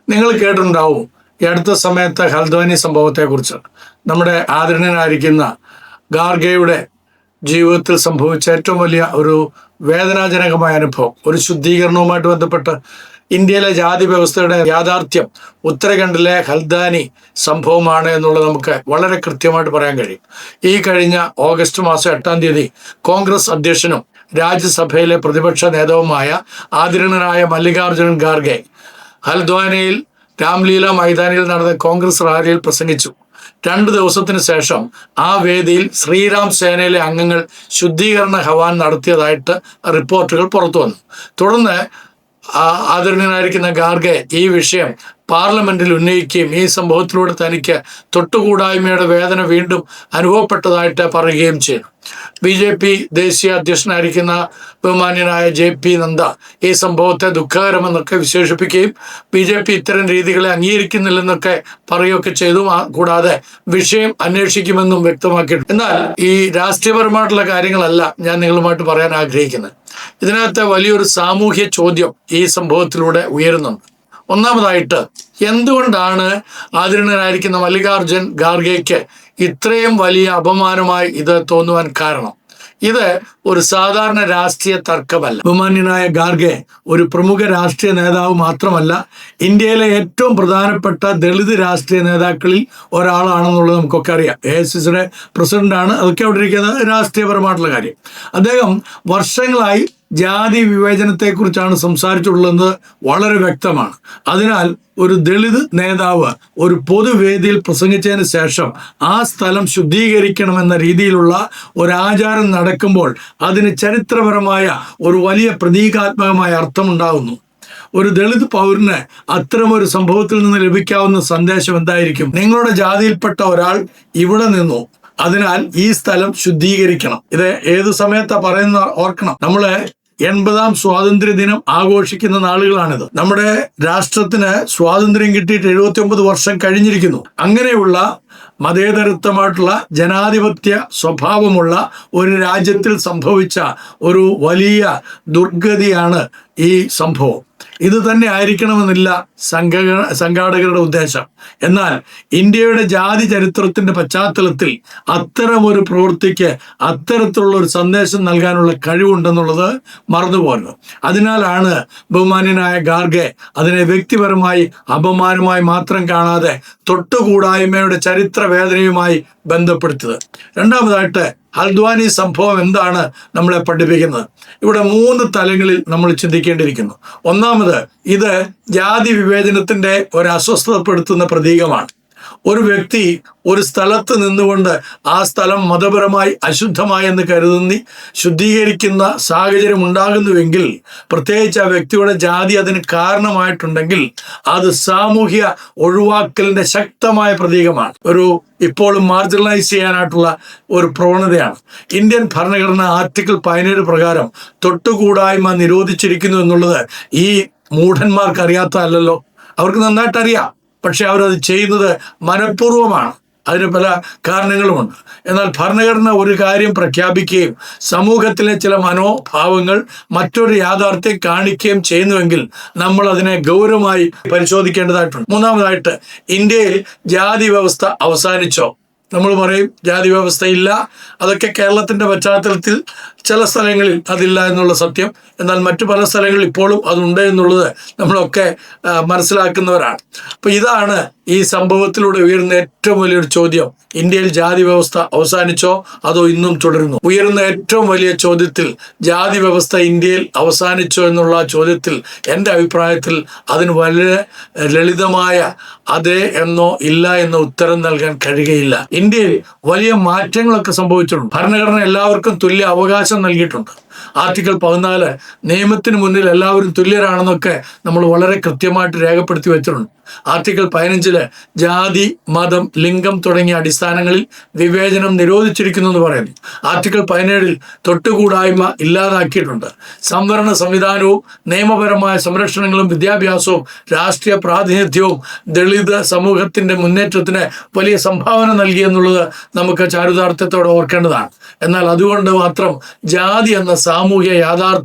നിങ്ങൾ കേട്ടിട്ടുണ്ടാവും ഈ അടുത്ത സമയത്ത് ഹൽദ്വാനി സംഭവത്തെക്കുറിച്ച്. നമ്മുടെ ആദരണീയനായിരിക്കുന്ന ഖാർഗെയുടെ ജീവിതത്തിൽ സംഭവിച്ച ഏറ്റവും വലിയ ഒരു വേദനാജനകമായ അനുഭവം, ഒരു ശുദ്ധീകരണവുമായിട്ട് ബന്ധപ്പെട്ട് ഇന്ത്യയിലെ ജാതി വ്യവസ്ഥയുടെ യാഥാർത്ഥ്യം ഉത്തരാഖണ്ഡിലെ ഹൽദ്വാനി സംഭവമാണ് എന്നുള്ളത് നമുക്ക് വളരെ കൃത്യമായിട്ട് പറയാൻ കഴിയും. ഈ കഴിഞ്ഞ ഓഗസ്റ്റ് മാസം 8-ാം തീയതി കോൺഗ്രസ് അധ്യക്ഷനും രാജ്യസഭയിലെ പ്രതിപക്ഷ നേതാവുമായ ആദരണീയനായ മല്ലികാർജുൻ ഖാർഗെ ഹൽദ്വാനിയിൽ രാംലീല മൈതാനിയിൽ നടന്ന കോൺഗ്രസ് റാലിയിൽ പ്രസംഗിച്ചു. 2 ദിവസത്തിന് ശേഷം ആ വേദിയിൽ ശ്രീറാം സേനയിലെ അംഗങ്ങൾ ശുദ്ധീകരണ ഹവാൻ നടത്തിയതായിട്ട് റിപ്പോർട്ടുകൾ പുറത്തു വന്നു. തുടർന്ന് ആദരണീയനായിരിക്കുന്ന ഖാർഗെ ഈ വിഷയം പാർലമെന്റിൽ ഉന്നയിക്കുകയും ഈ സംഭവത്തിലൂടെ തനിക്ക് തൊട്ടുകൂടായ്മയുടെ വേദന വീണ്ടും അനുഭവപ്പെട്ടതായിട്ട് പറയുകയും ചെയ്തു. BJP ദേശീയ അധ്യക്ഷനായിരിക്കുന്ന ബഹുമാന്യനായ JP നദ്ദ ഈ സംഭവത്തെ ദുഃഖകരമെന്നൊക്കെ വിശേഷിപ്പിക്കുകയും BJP ഇത്തരം രീതികളെ അംഗീകരിക്കുന്നില്ലെന്നൊക്കെ പറയുകയൊക്കെ ചെയ്തു. കൂടാതെ വിഷയം അന്വേഷിക്കുമെന്നും വ്യക്തമാക്കിയിട്ടുണ്ട്. എന്നാൽ ഈ രാഷ്ട്രീയപരമായിട്ടുള്ള കാര്യങ്ങളല്ല ഞാൻ നിങ്ങളുമായിട്ട് പറയാൻ ആഗ്രഹിക്കുന്നത്. ഇതിനകത്ത് വലിയൊരു സാമൂഹ്യ ചോദ്യം ഈ സംഭവത്തിലൂടെ ഉയരുന്നുണ്ട്. ഒന്നാമതായിട്ട്, എന്തുകൊണ്ടാണ് ആദരണീയനായിരിക്കുന്ന മല്ലികാർജുൻ ഖാർഗെക്ക് ഇത്രയും വലിയ അപമാനമായി ഇത് തോന്നുവാൻ കാരണം? ഇത് ഒരു സാധാരണ രാഷ്ട്രീയ തർക്കമല്ല. ബഹുമാന്യനായ ഖാർഗെ ഒരു പ്രമുഖ രാഷ്ട്രീയ നേതാവ് മാത്രമല്ല, ഇന്ത്യയിലെ ഏറ്റവും പ്രധാനപ്പെട്ട ദളിത് രാഷ്ട്രീയ നേതാക്കളിൽ ഒരാളാണെന്നുള്ളത് നമുക്കൊക്കെ അറിയാം. AICCയുടെ പ്രസിഡന്റാണ്. അതൊക്കെ അവിടെ ഇരിക്കുന്നത് രാഷ്ട്രീയപരമായിട്ടുള്ള കാര്യം. അദ്ദേഹം വർഷങ്ങളായി ജാതി വിവേചനത്തെക്കുറിച്ചാണ് സംസാരിച്ചിട്ടുള്ളത് വളരെ വ്യക്തമാണ്. അതിനാൽ ഒരു ദളിത് നേതാവ് ഒരു പൊതുവേദിയിൽ പ്രസംഗിച്ചതിന് ശേഷം ആ സ്ഥലം ശുദ്ധീകരിക്കണമെന്ന രീതിയിലുള്ള ഒരാചാരം നടക്കുമ്പോൾ അതിന് ചരിത്രപരമായ ഒരു വലിയ പ്രതീകാത്മകമായ അർത്ഥമുണ്ടാകുന്നു. ഒരു ദളിത് പൗരന് അത്തരമൊരു സംഭവത്തിൽ നിന്ന് ലഭിക്കാവുന്ന സന്ദേശം എന്തായിരിക്കും? നിങ്ങളുടെ ജാതിയിൽപ്പെട്ട ഒരാൾ ഇവിടെ നിന്നു, അതിനാൽ ഈ സ്ഥലം ശുദ്ധീകരിക്കണം. ഇത് ഏതു സമയത്താ പറയുന്ന ഓർക്കണം. നമ്മള് 80-ാം സ്വാതന്ത്ര്യ ദിനം ആഘോഷിക്കുന്ന നാളുകളാണിത്. നമ്മുടെ രാഷ്ട്രത്തിന് സ്വാതന്ത്ര്യം കിട്ടിയിട്ട് 79 വർഷം കഴിഞ്ഞിരിക്കുന്നു. അങ്ങനെയുള്ള മതേതരത്വമായിട്ടുള്ള ജനാധിപത്യ സ്വഭാവമുള്ള ഒരു രാജ്യത്തിൽ സംഭവിച്ച ഒരു വലിയ ദുർഗതിയാണ് ഈ സംഭവം. ഇത് തന്നെ ആയിരിക്കണമെന്നില്ല സംഘാടകരുടെ ഉദ്ദേശം. എന്നാൽ ഇന്ത്യയുടെ ജാതി ചരിത്രത്തിന്റെ പശ്ചാത്തലത്തിൽ അത്തരമൊരു പ്രവൃത്തിക്ക് അത്തരത്തിലുള്ള ഒരു സന്ദേശം നൽകാനുള്ള കഴിവുണ്ടെന്നുള്ളത് മറന്നുപോകരുത്. അതിനാലാണ് ബഹുമാന്യനായ ഖാർഗെ അതിനെ വ്യക്തിപരമായി അപമാനമായി മാത്രം കാണാതെ തൊട്ടുകൂടായ്മയുടെ ചരിത്ര വേദനയുമായി ബന്ധപ്പെടുത്തിയത്. രണ്ടാമതായിട്ട്, ഹൽദ്വാനി സംഭവം എന്താണ് നമ്മളെ പഠിപ്പിക്കുന്നത്? ഇവിടെ 3 തലങ്ങളിൽ നമ്മൾ ചിന്തിക്കേണ്ടിയിരിക്കുന്നു. ഒന്നാമത്, ഇത് ജാതി വിവേചനത്തിന്റെ ഒരു അസ്വസ്ഥതപ്പെടുത്തുന്ന പ്രതീകമാണ്. ഒരു വ്യക്തി ഒരു സ്ഥലത്ത് നിന്നുകൊണ്ട് ആ സ്ഥലം മതപരമായി അശുദ്ധമായെന്ന് കരുതി ശുദ്ധീകരിക്കുന്ന സാഹചര്യം ഉണ്ടാകുന്നുവെങ്കിൽ, പ്രത്യേകിച്ച് ആ വ്യക്തിയുടെ ജാതി അതിന് കാരണമായിട്ടുണ്ടെങ്കിൽ, അത് സാമൂഹ്യ ഒഴിവാക്കലിന്റെ ശക്തമായ പ്രതീകമാണ്. ഇപ്പോഴും മാർജിനലൈസ് ചെയ്യാനായിട്ടുള്ള ഒരു പ്രവണതയാണ്. ഇന്ത്യൻ ഭരണഘടന ആർട്ടിക്കിൾ 17 പ്രകാരം തൊട്ടുകൂടായ്മ നിരോധിച്ചിരിക്കുന്നു എന്നുള്ളത് ഈ മൂഢന്മാർക്ക് അറിയാത്തതല്ലോ. അവർക്ക് നന്നായിട്ട് അറിയാം. പക്ഷെ അവരത് ചെയ്യുന്നത് മനഃപൂർവ്വമാണ്. അതിന് പല കാരണങ്ങളുമുണ്ട്. എന്നാൽ ഭരണഘടന ഒരു കാര്യം പ്രഖ്യാപിക്കുകയും സമൂഹത്തിലെ ചില മനോഭാവങ്ങൾ മറ്റൊരു യാഥാർത്ഥ്യം കാണിക്കുകയും ചെയ്യുന്നുവെങ്കിൽ നമ്മൾ അതിനെ ഗൗരവമായി പരിശോധിക്കേണ്ടതായിട്ടുണ്ട്. മൂന്നാമതായിട്ട്, ഇന്ത്യയിൽ ജാതി വ്യവസ്ഥ അവസാനിച്ചോ? നമ്മൾ പറയും ജാതി വ്യവസ്ഥ ഇല്ല. അതൊക്കെ കേരളത്തിന്റെ പശ്ചാത്തലത്തിൽ ചില സ്ഥലങ്ങളിൽ അതില്ല എന്നുള്ള സത്യം. എന്നാൽ മറ്റു പല സ്ഥലങ്ങളിൽ ഇപ്പോഴും അതുണ്ട് എന്നുള്ളത് നമ്മളൊക്കെ മനസ്സിലാക്കുന്നവരാണ്. അപ്പൊ ഇതാണ് ഈ സംഭവത്തിലൂടെ ഉയരുന്ന ഏറ്റവും വലിയൊരു ചോദ്യം. ഇന്ത്യയിൽ ജാതി വ്യവസ്ഥ അവസാനിച്ചോ അതോ ഇന്നും തുടരുന്നു? ഉയരുന്ന ഏറ്റവും വലിയ ചോദ്യത്തിൽ ജാതി വ്യവസ്ഥ ഇന്ത്യയിൽ അവസാനിച്ചോ എന്നുള്ള ചോദ്യത്തിൽ എൻ്റെ അഭിപ്രായത്തിൽ അതിന് വളരെ ലളിതമായ അതെ എന്നോ ഇല്ല എന്നോ ഉത്തരം നൽകാൻ കഴിയുകയില്ല. ഇന്ത്യയിൽ വലിയ മാറ്റങ്ങളൊക്കെ സംഭവിച്ചിട്ടുണ്ട്. ഭരണഘടന എല്ലാവർക്കും തുല്യ അവകാശം നൽകിയിട്ടുണ്ട്. ആർട്ടിക്കിൾ 14 നിയമത്തിന് മുന്നിൽ എല്ലാവരും തുല്യരാണെന്നൊക്കെ നമ്മൾ വളരെ കൃത്യമായിട്ട് രേഖപ്പെടുത്തി വെച്ചിട്ടുണ്ട്. ആർട്ടിക്കിൾ 15 ജാതി, മതം, ലിംഗം തുടങ്ങിയ അടിസ്ഥാനങ്ങളിൽ വിവേചനം നിരോധിച്ചിരിക്കുന്നു എന്ന് പറയുന്നു. ആർട്ടിക്കിൾ 17 തൊട്ടുകൂടായ്മ ഇല്ലാതാക്കിയിട്ടുണ്ട്. സംവരണ സംവിധാനവും നിയമപരമായ സംരക്ഷണങ്ങളും വിദ്യാഭ്യാസവും രാഷ്ട്രീയ പ്രാതിനിധ്യവും ദളിത് സമൂഹത്തിന്റെ മുന്നേറ്റത്തിന് വലിയ സംഭാവന നൽകി എന്നുള്ളത് നമുക്ക് ചാരിതാർത്ഥ്യത്തോടെ ഓർക്കേണ്ടതാണ്. എന്നാൽ അതുകൊണ്ട് മാത്രം ജാതി എന്ന സാമൂഹ്യ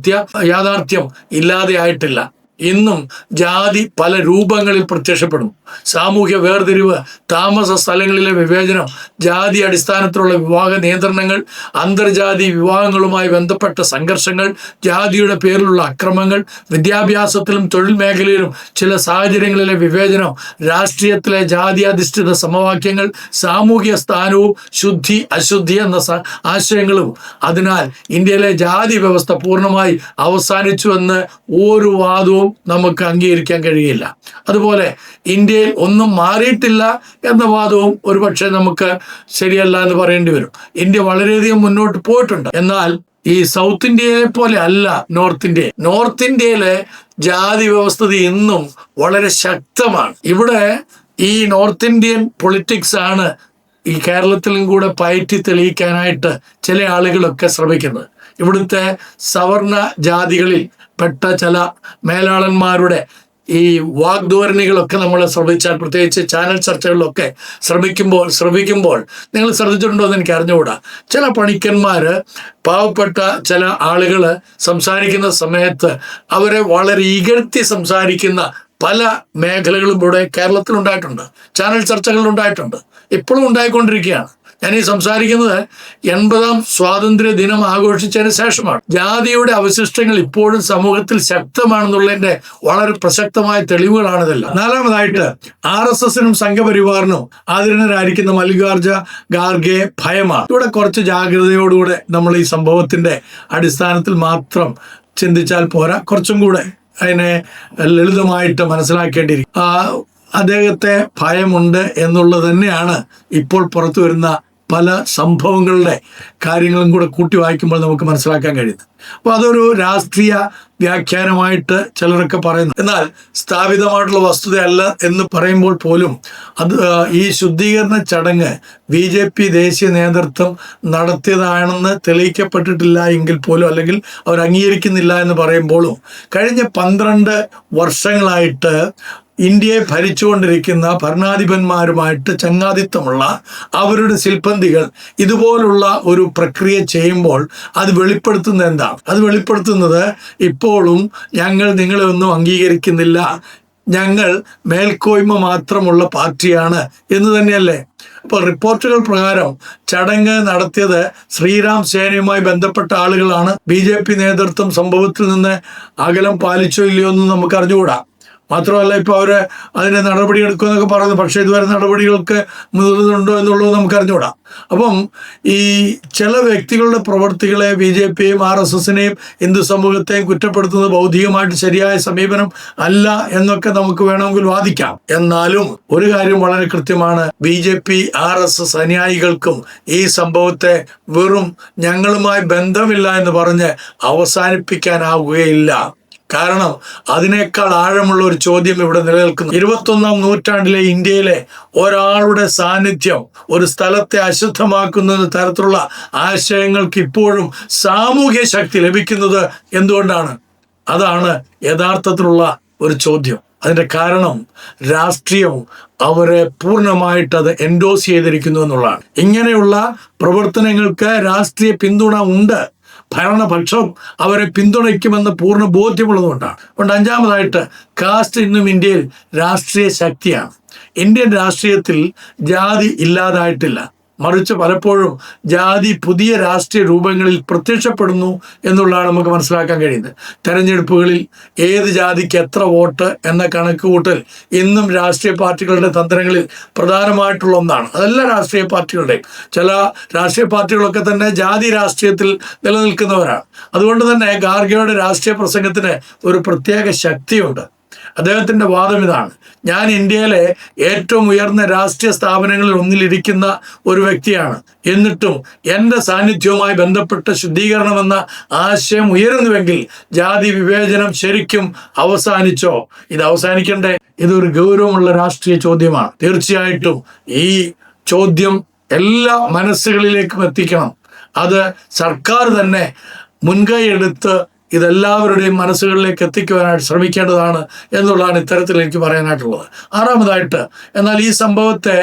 യാഥാർത്ഥ്യം ഇല്ലാതെ ആയിട്ടില്ല. ഇന്നും ജാതി പല രൂപങ്ങളിൽ പ്രത്യക്ഷപ്പെടും. സാമൂഹ്യ വേർതിരിവ്, താമസ സ്ഥലങ്ങളിലെ വിവേചനം, ജാതി അടിസ്ഥാനത്തിലുള്ള വിവാഹ നിയന്ത്രണങ്ങൾ, അന്തർജാതി വിവാഹങ്ങളുമായി ബന്ധപ്പെട്ട സംഘർഷങ്ങൾ, ജാതിയുടെ പേരിലുള്ള അക്രമങ്ങൾ, വിദ്യാഭ്യാസത്തിലും തൊഴിൽ മേഖലയിലും ചില സാഹചര്യങ്ങളിലെ വിവേചനം, രാഷ്ട്രീയത്തിലെ ജാതി അധിഷ്ഠിത സമവാക്യങ്ങൾ, സാമൂഹ്യ സ്ഥാനവും ശുദ്ധി അശുദ്ധി എന്ന ആശയങ്ങളും. അതിനാൽ ഇന്ത്യയിലെ ജാതി വ്യവസ്ഥ പൂർണ്ണമായി അവസാനിച്ചുവെന്ന് ഒരു വാദവും നമുക്ക് അംഗീകരിക്കാൻ കഴിയില്ല. അതുപോലെ ഇന്ത്യയിൽ ഒന്നും മാറിയിട്ടില്ല എന്ന വാദവും ഒരുപക്ഷെ നമുക്ക് ശരിയല്ല എന്ന് പറയേണ്ടി വരും. ഇന്ത്യ വളരെയധികം മുന്നോട്ട് പോയിട്ടുണ്ട്. എന്നാൽ ഈ സൗത്ത് ഇന്ത്യയെ പോലെ അല്ല നോർത്ത് ഇന്ത്യയിലെ ജാതി വ്യവസ്ഥിതി ഇന്നും വളരെ ശക്തമാണ്. ഇവിടെ ഈ നോർത്ത് ഇന്ത്യൻ പൊളിറ്റിക്സ് ആണ് ഈ കേരളത്തിലും കൂടെ പയറ്റി തെളിയിക്കാനായിട്ട് ചില ആളുകളൊക്കെ ശ്രമിക്കുന്നത്. ഇവിടുത്തെ സവർണ ജാതികളിൽ പെട്ട ചില മേലാളന്മാരുടെ ഈ വാഗ്ധോരണികളൊക്കെ നമ്മൾ ശ്രമിച്ചാൽ, പ്രത്യേകിച്ച് ചാനൽ ചർച്ചകളിലൊക്കെ ശ്രമിക്കുമ്പോൾ നിങ്ങൾ ശ്രദ്ധിച്ചിട്ടുണ്ടോ എന്ന് എനിക്ക് അറിഞ്ഞുകൂടാ. ചില പണിക്കന്മാർ പാവപ്പെട്ട ചില ആളുകൾ സംസാരിക്കുന്ന സമയത്ത് അവരെ വളരെ ഇകഴ്ത്തി സംസാരിക്കുന്ന പല മേഖലകളും ഇവിടെ കേരളത്തിലുണ്ടായിട്ടുണ്ട്, ചാനൽ ചർച്ചകളിലുണ്ടായിട്ടുണ്ട്, ഇപ്പോഴും ഉണ്ടായിക്കൊണ്ടിരിക്കുകയാണ്. ഞാൻ ഈ സംസാരിക്കുന്നത് 80ാം സ്വാതന്ത്ര്യ ദിനം ആഘോഷിച്ചതിന് ശേഷമാണ്. ജാതിയുടെ അവശിഷ്ടങ്ങൾ ഇപ്പോഴും സമൂഹത്തിൽ ശക്തമാണെന്നുള്ളതിന്റെ വളരെ പ്രസക്തമായ തെളിവുകളാണിതെല്ലാം. നാലാമതായിട്ട് RSSനും സംഘപരിവാറിനും ആദരണരായിരിക്കുന്ന മല്ലികാർജ്ജുന ഖാർഗെ ഭയമാണ്. ഇവിടെ കുറച്ച് ജാഗ്രതയോടുകൂടെ നമ്മൾ ഈ സംഭവത്തിന്റെ അടിസ്ഥാനത്തിൽ മാത്രം ചിന്തിച്ചാൽ പോരാ, കുറച്ചും കൂടെ അതിനെ ലളിതമായിട്ട് മനസ്സിലാക്കേണ്ടിയിരിക്കും. അദ്ദേഹത്തെ ഭയമുണ്ട് എന്നുള്ളത് തന്നെയാണ് ഇപ്പോൾ പുറത്തു വരുന്ന പല സംഭവങ്ങളുടെ കാര്യങ്ങളും കൂടെ കൂട്ടി വായിക്കുമ്പോൾ നമുക്ക് മനസ്സിലാക്കാൻ കഴിയുന്നത്. അപ്പോൾ അതൊരു രാഷ്ട്രീയ വ്യാഖ്യാനമായിട്ട് ചിലരൊക്കെ പറയുന്നു. എന്നാൽ സ്ഥാപിതമായിട്ടുള്ള വസ്തുതയല്ല എന്ന് പറയുമ്പോൾ പോലും അത് ഈ ശുദ്ധീകരണ ചടങ്ങ് BJP ദേശീയ നേതൃത്വം നടത്തിയതാണെന്ന് തെളിയിക്കപ്പെട്ടിട്ടില്ല എങ്കിൽ പോലും, അല്ലെങ്കിൽ അവർ അംഗീകരിക്കുന്നില്ല എന്ന് പറയുമ്പോഴും, കഴിഞ്ഞ 12 വർഷങ്ങളായിട്ട് ഇന്ത്യയെ ഭരിച്ചുകൊണ്ടിരിക്കുന്ന ഭരണാധിപന്മാരുമായിട്ട് ചങ്ങാതിത്വമുള്ള അവരുടെ സിൽബന്ദികൾ ഇതുപോലുള്ള ഒരു പ്രക്രിയ ചെയ്യുമ്പോൾ അത് വെളിപ്പെടുത്തുന്നത് എന്താണ്? അത് വെളിപ്പെടുത്തുന്നത് ഇപ്പോഴും ഞങ്ങൾ നിങ്ങളെ ഒന്നും അംഗീകരിക്കുന്നില്ല, ഞങ്ങൾ മേൽക്കോയ്മ മാത്രമുള്ള പാർട്ടിയാണ് എന്ന് തന്നെയല്ലേ? അപ്പോൾ റിപ്പോർട്ടുകൾ പ്രകാരം ചടങ്ങ് നടത്തിയത് ശ്രീറാം സേനയുമായി ബന്ധപ്പെട്ട ആളുകളാണ്. BJP നേതൃത്വം സംഭവത്തിൽ നിന്ന് അകലം പാലിച്ചോ ഇല്ലയോ എന്നും നമുക്ക് അറിഞ്ഞുകൂടാ. മാത്രമല്ല, ഇപ്പോൾ അവർ അതിന് നടപടി എടുക്കുമെന്നൊക്കെ പറയുന്നു. പക്ഷേ ഇതുവരെ നടപടികൾക്ക് മുതിർന്നുണ്ടോ എന്നുള്ളത് നമുക്ക് അറിഞ്ഞുകൂടാ. അപ്പം ഈ ചില വ്യക്തികളുടെ പ്രവൃത്തികളെ BJPയെയും RSSനെയും ഹിന്ദു സമൂഹത്തെയും കുറ്റപ്പെടുത്തുന്നത് ബൗദ്ധികമായിട്ട് ശരിയായ സമീപനം അല്ല എന്നൊക്കെ നമുക്ക് വേണമെങ്കിൽ വാദിക്കാം. എന്നാലും ഒരു കാര്യം വളരെ കൃത്യമാണ്, BJP RSS അനുയായികൾക്കും ഈ സംഭവത്തെ വെറും ഞങ്ങളുമായി ബന്ധമില്ല എന്ന് പറഞ്ഞ് അവസാനിപ്പിക്കാനാവുകയില്ല. കാരണം അതിനേക്കാൾ ആഴമുള്ള ഒരു ചോദ്യം ഇവിടെ നിലനിൽക്കുന്നു. 21ാം നൂറ്റാണ്ടിലെ ഇന്ത്യയിലെ ഒരാളുടെ സാന്നിധ്യം ഒരു സ്ഥലത്തെ അശുദ്ധമാക്കുന്ന തരത്തിലുള്ള ആശയങ്ങൾക്ക് ഇപ്പോഴും സാമൂഹ്യ ശക്തി ലഭിക്കുന്നത് എന്തുകൊണ്ടാണ്? അതാണ് യഥാർത്ഥത്തിലുള്ള ഒരു ചോദ്യം. അതിൻ്റെ കാരണം രാഷ്ട്രീയം അവരെ പൂർണ്ണമായിട്ട് അത് എൻഡോസ് ചെയ്തിരിക്കുന്നു എന്നുള്ളതാണ്. ഇങ്ങനെയുള്ള പ്രവർത്തനങ്ങൾക്ക് രാഷ്ട്രീയ പിന്തുണ ഉണ്ട്. ഭരണപക്ഷം അവരെ പിന്തുണയ്ക്കുമെന്ന് പൂർണ്ണ ബോധ്യമുള്ളതുകൊണ്ടാണ്. അതുകൊണ്ട് അഞ്ചാമതായിട്ട്, കാസ്റ്റ് ഇന്നും ഇന്ത്യയിൽ രാഷ്ട്രീയ ശക്തിയാണ്. ഇന്ത്യൻ രാഷ്ട്രീയത്തിൽ ജാതി ഇല്ലാതായിട്ടില്ല. മറിച്ച് പലപ്പോഴും ജാതി പുതിയ രാഷ്ട്രീയ രൂപങ്ങളിൽ പ്രത്യക്ഷപ്പെടുന്നു എന്നുള്ളതാണ് നമുക്ക് മനസ്സിലാക്കാൻ കഴിയുന്നത്. തെരഞ്ഞെടുപ്പുകളിൽ ഏത് ജാതിക്ക് എത്ര വോട്ട് എന്ന കണക്കുകൂട്ടൽ ഇന്നും രാഷ്ട്രീയ പാർട്ടികളുടെ തന്ത്രങ്ങളിൽ പ്രധാനമായിട്ടുള്ള ഒന്നാണ്. അതെല്ലാ രാഷ്ട്രീയ പാർട്ടികളുടെയും. ചില രാഷ്ട്രീയ പാർട്ടികളൊക്കെ തന്നെ ജാതി രാഷ്ട്രീയത്തിൽ നിലനിൽക്കുന്നവരാണ്. അതുകൊണ്ട് തന്നെ ഖാർഗെയുടെ രാഷ്ട്രീയ പ്രസംഗത്തിന് ഒരു പ്രത്യേക ശക്തിയുണ്ട്. അദ്ദേഹത്തിൻ്റെ വാദം ഇതാണ്: ഞാൻ ഇന്ത്യയിലെ ഏറ്റവും ഉയർന്ന രാഷ്ട്രീയ സ്ഥാപനങ്ങളിൽ ഒന്നിലിരിക്കുന്ന ഒരു വ്യക്തിയാണ്, എന്നിട്ടും എൻ്റെ സാന്നിധ്യവുമായി ബന്ധപ്പെട്ട ശുദ്ധീകരണമെന്ന ആശയം ഉയരുന്നുവെങ്കിൽ ജാതി വിവേചനം ശരിക്കും അവസാനിച്ചോ? ഇത് അവസാനിക്കണ്ടേ? ഇതൊരു ഗൗരവമുള്ള രാഷ്ട്രീയ ചോദ്യമാണ്. തീർച്ചയായിട്ടും ഈ ചോദ്യം എല്ലാ മനസ്സുകളിലേക്കും എത്തിക്കണം. അത് സർക്കാർ തന്നെ മുൻകൈ എടുത്ത് ഇതെല്ലാവരുടെയും മനസ്സുകളിലേക്ക് എത്തിക്കുവാനായിട്ട് ശ്രമിക്കേണ്ടതാണ് എന്നുള്ളതാണ് ഇത്തരത്തിൽ എനിക്ക് പറയാനായിട്ടുള്ളത്. ആറാമതായിട്ട്, എന്നാൽ ഈ സംഭവത്തെ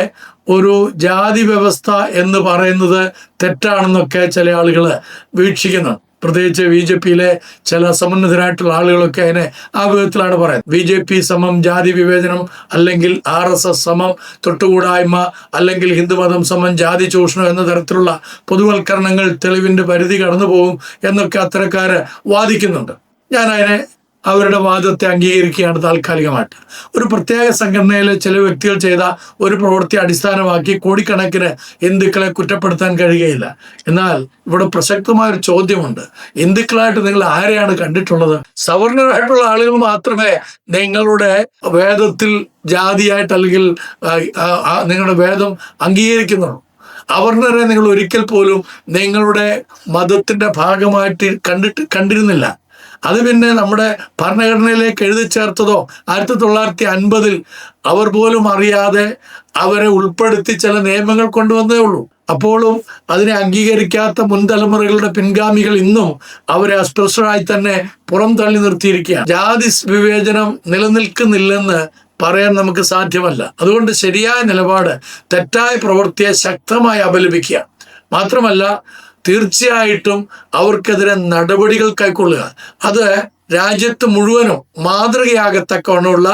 ഒരു ജാതി വ്യവസ്ഥ എന്ന് പറയുന്നത് തെറ്റാണെന്നൊക്കെ ചില ആളുകൾ വീക്ഷിക്കുന്നു. പ്രത്യേകിച്ച് BJP-യിലെ ചില സമുന്നതരായിട്ടുള്ള ആളുകളൊക്കെ അതിനെ ആ വിധത്തിലാണ് പറയുന്നത്. BJP സമം ജാതി വിവേചനം, അല്ലെങ്കിൽ RSS സമം തൊട്ടുകൂടായ്മ, അല്ലെങ്കിൽ ഹിന്ദുമതം സമം ജാതി ചൂഷണം എന്ന തരത്തിലുള്ള പൊതുവൽക്കരണങ്ങൾ തെളിവിൻ്റെ പരിധി കടന്നു പോകും എന്നൊക്കെ അത്തരക്കാര് വാദിക്കുന്നുണ്ട്. ഞാൻ അവരുടെ വാദത്തെ അംഗീകരിക്കുകയാണ് താൽക്കാലികമായിട്ട്. ഒരു പ്രത്യേക സംഘടനയിലെ ചില വ്യക്തികൾ ചെയ്ത ഒരു പ്രവൃത്തി അടിസ്ഥാനമാക്കി കോടിക്കണക്കിന് ഹിന്ദുക്കളെ കുറ്റപ്പെടുത്താൻ കഴിയുകയില്ല. എന്നാൽ ഇവിടെ പ്രസക്തമായൊരു ചോദ്യമുണ്ട്. ഹിന്ദുക്കളായിട്ട് നിങ്ങൾ ആരെയാണ് കണ്ടിട്ടുള്ളത്? സവർണരായിട്ടുള്ള ആളുകൾ മാത്രമേ നിങ്ങളുടെ വേദത്തിൽ ജാതിയായിട്ട് അല്ലെങ്കിൽ നിങ്ങളുടെ വേദം അംഗീകരിക്കുന്നുള്ളൂ. അവർണരെ നിങ്ങൾ ഒരിക്കൽ പോലും നിങ്ങളുടെ മതത്തിന്റെ ഭാഗമായിട്ട് കണ്ടിരുന്നില്ല. അത് പിന്നെ നമ്മുടെ ഭരണഘടനയിലേക്ക് എഴുതി ചേർത്തതോ 1950 അവർ പോലും അറിയാതെ അവരെ ഉൾപ്പെടുത്തി ചില നിയമങ്ങൾ കൊണ്ടുവന്നേ ഉള്ളൂ. അപ്പോഴും അതിനെ അംഗീകരിക്കാത്ത മുൻതലമുറകളുടെ പിൻഗാമികൾ ഇന്നും അവരെ അസ്പൃശ്യരായി തന്നെ പുറം തള്ളി നിർത്തിയിരിക്കുകയാണ്. ജാതി വിവേചനം നിലനിൽക്കുന്നില്ലെന്ന് പറയാൻ നമുക്ക് സാധ്യമല്ല. അതുകൊണ്ട് ശരിയായ നിലപാട് തെറ്റായ പ്രവൃത്തിയെ ശക്തമായി അപലപിക്കുക മാത്രമല്ല, തീർച്ചയായിട്ടും അവർക്കെതിരെ നടപടികൾ കൈക്കൊള്ളുക. അത് രാജ്യത്ത് മുഴുവനും മാതൃകയാകത്തക്കവണ്ണമുള്ള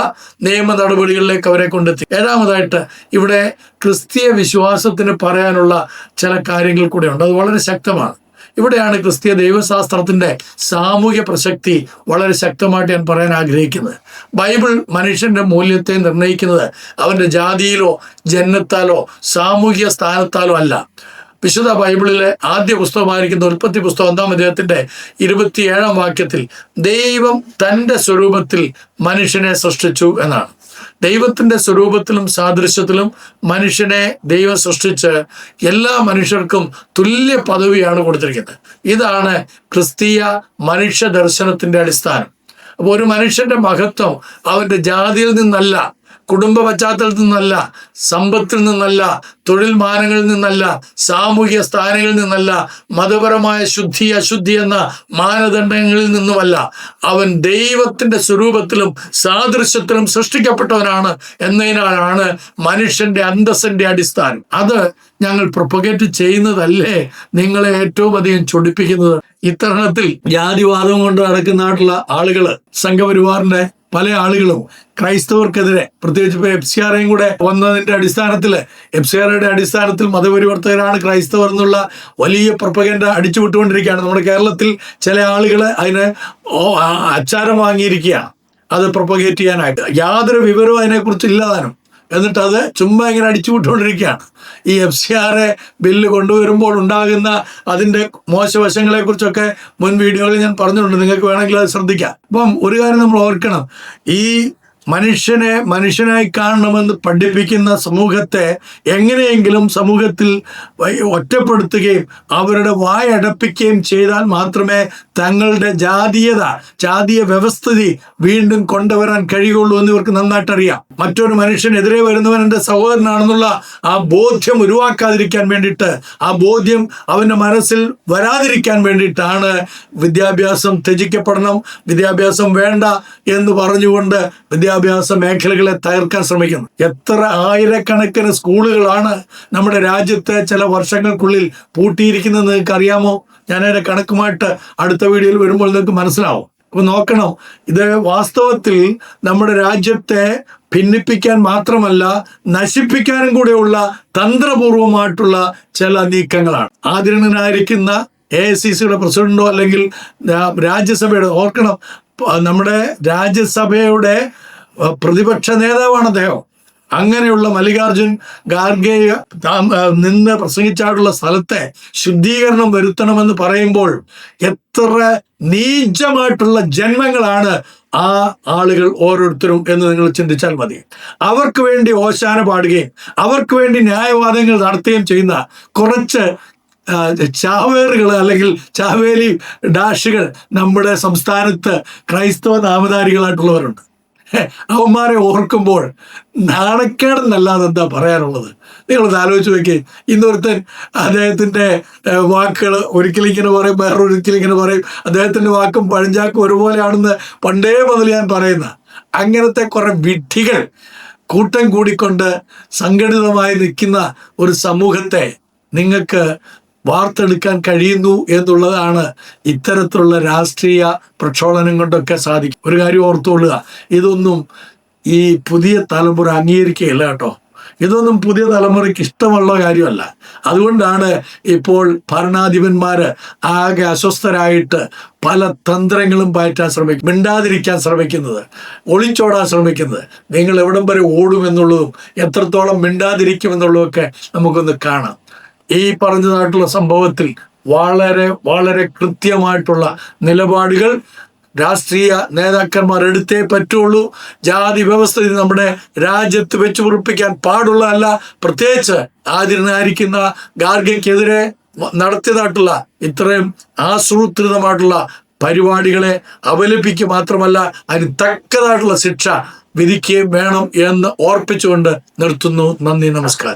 നിയമ നടപടികളിലേക്ക് അവരെ കൊണ്ടെത്തി. ഏഴാമതായിട്ട് ഇവിടെ ക്രിസ്തീയ വിശ്വാസത്തിന് പറയാനുള്ള ചില കാര്യങ്ങൾ കൂടെ ഉണ്ട്. അത് വളരെ ശക്തമാണ്. ഇവിടെയാണ് ക്രിസ്തീയ ദൈവശാസ്ത്രത്തിന്റെ സാമൂഹ്യ പ്രസക്തി വളരെ ശക്തമായിട്ട് ഞാൻ പറയാൻ ആഗ്രഹിക്കുന്നത്. ബൈബിൾ മനുഷ്യന്റെ മൂല്യത്തെ നിർണ്ണയിക്കുന്നത് അവന്റെ ജാതിയിലോ ജന്മത്താലോ സാമൂഹ്യ സ്ഥാനത്താലോ അല്ല. വിശുദ്ധ ബൈബിളിലെ ആദ്യ പുസ്തകമായിരിക്കുന്ന ഉൽപ്പത്തി പുസ്തകം 1-ാം അധ്യായത്തിന്റെ 27-ാം വാക്യത്തിൽ ദൈവം തൻ്റെ സ്വരൂപത്തിൽ മനുഷ്യനെ സൃഷ്ടിച്ചു എന്നാണ്. ദൈവത്തിന്റെ സ്വരൂപത്തിലും സാദൃശ്യത്തിലും മനുഷ്യനെ ദൈവം സൃഷ്ടിച്ച് എല്ലാ മനുഷ്യർക്കും തുല്യ പദവിയാണ് കൊടുത്തിരിക്കുന്നത്. ഇതാണ് ക്രിസ്തീയ മനുഷ്യ ദർശനത്തിന്റെ അടിസ്ഥാനം. അപ്പോൾ ഒരു മനുഷ്യന്റെ മഹത്വം അവന്റെ ജാതിയിൽ നിന്നല്ല, കുടുംബ പശ്ചാത്തലത്തിൽ നിന്നല്ല, സമ്പത്തിൽ നിന്നല്ല, തൊഴിൽ മാനങ്ങളിൽ നിന്നല്ല, സാമൂഹിക സ്ഥാനങ്ങളിൽ നിന്നല്ല, മതപരമായ ശുദ്ധി അശുദ്ധി എന്ന മാനദണ്ഡങ്ങളിൽ നിന്നുമല്ല. അവൻ ദൈവത്തിന്റെ സ്വരൂപത്തിലും സാദൃശ്യത്തിലും സൃഷ്ടിക്കപ്പെട്ടവനാണ് എന്നതിനാലാണ് മനുഷ്യന്റെ അന്തസ്സിന്റെ അടിസ്ഥാനം. അത് ഞങ്ങൾ പ്രൊപ്പഗേറ്റ് ചെയ്യുന്നതല്ലേ നിങ്ങളെ ഏറ്റവും അധികം ചൊടിപ്പിക്കുന്നത്? ഇത്തരണത്തിൽ ജാതിവാദം കൊണ്ട് നടക്കുന്നതായിട്ടുള്ള ആളുകള്, സംഘപരിവാറിന്റെ പല ആളുകളും ക്രൈസ്തവർക്കെതിരെ, പ്രത്യേകിച്ച് ഇപ്പോൾ FCRയും കൂടെ വന്നതിന്റെ അടിസ്ഥാനത്തിൽ, FCRയുടെ അടിസ്ഥാനത്തിൽ മതപരിവർത്തകരാണ് ക്രൈസ്തവർ എന്നുള്ള വലിയ പ്രൊപ്പഗൻഡ അടിച്ചു വിട്ടുകൊണ്ടിരിക്കുകയാണ്. നമ്മുടെ കേരളത്തിൽ ചില ആളുകൾ അതിന് അച്ചാരം വാങ്ങിയിരിക്കുകയാണ് അത് പ്രൊപ്പഗേറ്റ് ചെയ്യാനായിട്ട്. യാതൊരു വിവരവും അതിനെക്കുറിച്ച് ഇല്ലാതാനും. എന്നിട്ട് അത് ചുമ്മാ ഇങ്ങനെ അടിച്ചു വിട്ടുകൊണ്ടിരിക്കുകയാണ്. ഈ FCR ബില്ല് കൊണ്ടുവരുമ്പോൾ ഉണ്ടാകുന്ന അതിൻ്റെ മോശവശങ്ങളെ കുറിച്ചൊക്കെ മുൻ വീഡിയോകളിൽ ഞാൻ പറഞ്ഞിട്ടുണ്ട്. നിങ്ങൾക്ക് വേണമെങ്കിൽ അത് ശ്രദ്ധിക്കാം. അപ്പം ഒരു കാര്യം നമ്മൾ ഓർക്കണം, ഈ മനുഷ്യനെ മനുഷ്യനായി കാണണമെന്ന് പഠിപ്പിക്കുന്ന സമൂഹത്തെ എങ്ങനെയെങ്കിലും സമൂഹത്തിൽ ഒറ്റപ്പെടുത്തുകയും അവരുടെ വായടപ്പിക്കുകയും ചെയ്താൽ മാത്രമേ തങ്ങളുടെ ജാതീയ വ്യവസ്ഥിതി വീണ്ടും കൊണ്ടുവരാൻ കഴിയുള്ളൂ എന്ന് ഇവർക്ക് നന്നായിട്ട് അറിയാം. മറ്റൊരു മനുഷ്യനെതിരെ വരുന്നവൻ എൻ്റെ സഹോദരനാണെന്നുള്ള ആ ബോധ്യം ഉരുവാക്കാതിരിക്കാൻ വേണ്ടിയിട്ട്, ആ ബോധ്യം അവൻ്റെ മനസ്സിൽ വരാതിരിക്കാൻ വേണ്ടിയിട്ടാണ് വിദ്യാഭ്യാസം ത്യജിക്കപ്പെടണം, വിദ്യാഭ്യാസം വേണ്ട എന്ന് പറഞ്ഞുകൊണ്ട് വിദ്യാഭ്യാസ മേഖലകളെ തകർക്കാൻ ശ്രമിക്കുന്നു. എത്ര ആയിരക്കണക്കിന് സ്കൂളുകളാണ് നമ്മുടെ രാജ്യത്തെ ചില വർഷങ്ങൾക്കുള്ളിൽ പൂട്ടിയിരിക്കുന്നത് നിങ്ങൾക്ക് അറിയാമോ? ഞാനതിൻ്റെ കണക്കുമായിട്ട് അടുത്ത വീഡിയോയിൽ വരുമ്പോൾ നിങ്ങൾക്ക് മനസ്സിലാവും. അപ്പോൾ നോക്കണം, ഇത് വാസ്തവത്തിൽ നമ്മുടെ രാജ്യത്തെ ഭിന്നിപ്പിക്കാൻ മാത്രമല്ല നശിപ്പിക്കാനും കൂടെയുള്ള തന്ത്രപൂർവമായിട്ടുള്ള ചില നീക്കങ്ങളാണ്. ആദരണീയനായിരിക്കുന്ന AICCയുടെ പ്രസിഡന്റോ അല്ലെങ്കിൽ രാജ്യസഭയുടെ, ഓർക്കണം, നമ്മുടെ രാജ്യസഭയുടെ പ്രതിപക്ഷ നേതാവാണ് അദ്ദേഹം. അങ്ങനെയുള്ള മല്ലികാർജുൻ ഖാർഗെ നിന്ന് പ്രസംഗിച്ചായിട്ടുള്ള സ്ഥലത്തെ ശുദ്ധീകരണം വരുത്തണമെന്ന് പറയുമ്പോൾ എത്ര നീചമായിട്ടുള്ള ജന്മങ്ങളാണ് ആ ആളുകൾ ഓരോരുത്തരും എന്ന് നിങ്ങൾ ചിന്തിച്ചാൽ മതി. അവർക്ക് വേണ്ടി ഓശാന പാടുകയും അവർക്ക് വേണ്ടി ന്യായവാദങ്ങൾ നടത്തുകയും ചെയ്യുന്ന കുറച്ച് ചാവേറുകൾ അല്ലെങ്കിൽ ചാവേലി ഡാഷുകൾ നമ്മുടെ സംസ്ഥാനത്ത് ക്രൈസ്തവ നാമധാരികളായിട്ടുള്ളവരുണ്ട്. അവന്മാരെ ഓർക്കുമ്പോൾ നാണക്കേടെന്നല്ലാതെ എന്താ പറയാനുള്ളത്? നിങ്ങളത് ആലോചിച്ച് നോക്കി. ഇന്നൊരുത്തൻ അദ്ദേഹത്തിൻ്റെ വാക്കുകൾ ഒരിക്കലിങ്ങനെ പറയും, വേറൊരിക്കലിങ്ങനെ പറയും. അദ്ദേഹത്തിൻ്റെ വാക്കും പഴഞ്ചാക്കും ഒരുപോലെയാണെന്ന് പണ്ടേ മുതൽ ഞാൻ പറയുന്ന അങ്ങനത്തെ കുറെ വിഡ്ഢികൾ കൂട്ടം കൂടിക്കൊണ്ട് സംഘടിതമായി നിൽക്കുന്ന ഒരു സമൂഹത്തെ നിങ്ങൾക്ക് വാർത്തെടുക്കാൻ കഴിയുന്നു എന്നുള്ളതാണ് ഇത്തരത്തിലുള്ള രാഷ്ട്രീയ പ്രക്ഷോഭനം കൊണ്ടൊക്കെ സാധിക്കും. ഒരു കാര്യം ഓർത്തുകൊള്ളുക, ഇതൊന്നും ഈ പുതിയ തലമുറ അംഗീകരിക്കുകയില്ല കേട്ടോ. ഇതൊന്നും പുതിയ തലമുറയ്ക്ക് ഇഷ്ടമുള്ള കാര്യമല്ല. അതുകൊണ്ടാണ് ഇപ്പോൾ ഭരണാധിപന്മാര് ആകെ അസ്വസ്ഥരായിട്ട് പല തന്ത്രങ്ങളും പയറ്റാൻ ശ്രമിക്കും, മിണ്ടാതിരിക്കാൻ ശ്രമിക്കുന്നത്, ഒളിച്ചോടാൻ ശ്രമിക്കുന്നത്. നിങ്ങൾ എവിടം വരെ ഓടുമെന്നുള്ളതും എത്രത്തോളം മിണ്ടാതിരിക്കുമെന്നുള്ളതൊക്കെ നമുക്കൊന്ന് കാണാം. ഈ പറഞ്ഞതായിട്ടുള്ള സംഭവത്തിൽ വളരെ വളരെ കൃത്യമായിട്ടുള്ള നിലപാടുകൾ രാഷ്ട്രീയ നേതാക്കന്മാർ എടുത്തേ പറ്റുള്ളൂ. ജാതി വ്യവസ്ഥ നമ്മുടെ രാജ്യത്ത് വെച്ച് ഉറപ്പിക്കാൻ പാടുള്ളതല്ല. പ്രത്യേകിച്ച് ആദരണീയനായിരിക്കുന്ന ഖാർഗെക്കെതിരെ നടത്തിയതായിട്ടുള്ള ഇത്രയും ആസൂത്രിതമായിട്ടുള്ള പരിപാടികളെ അപലപിക്കുക മാത്രമല്ല, അതിന് തക്കതായിട്ടുള്ള ശിക്ഷ വിധിക്കുകയും വേണം എന്ന് ഓർപ്പിച്ചുകൊണ്ട് നിർത്തുന്നു. നന്ദി, നമസ്കാരം.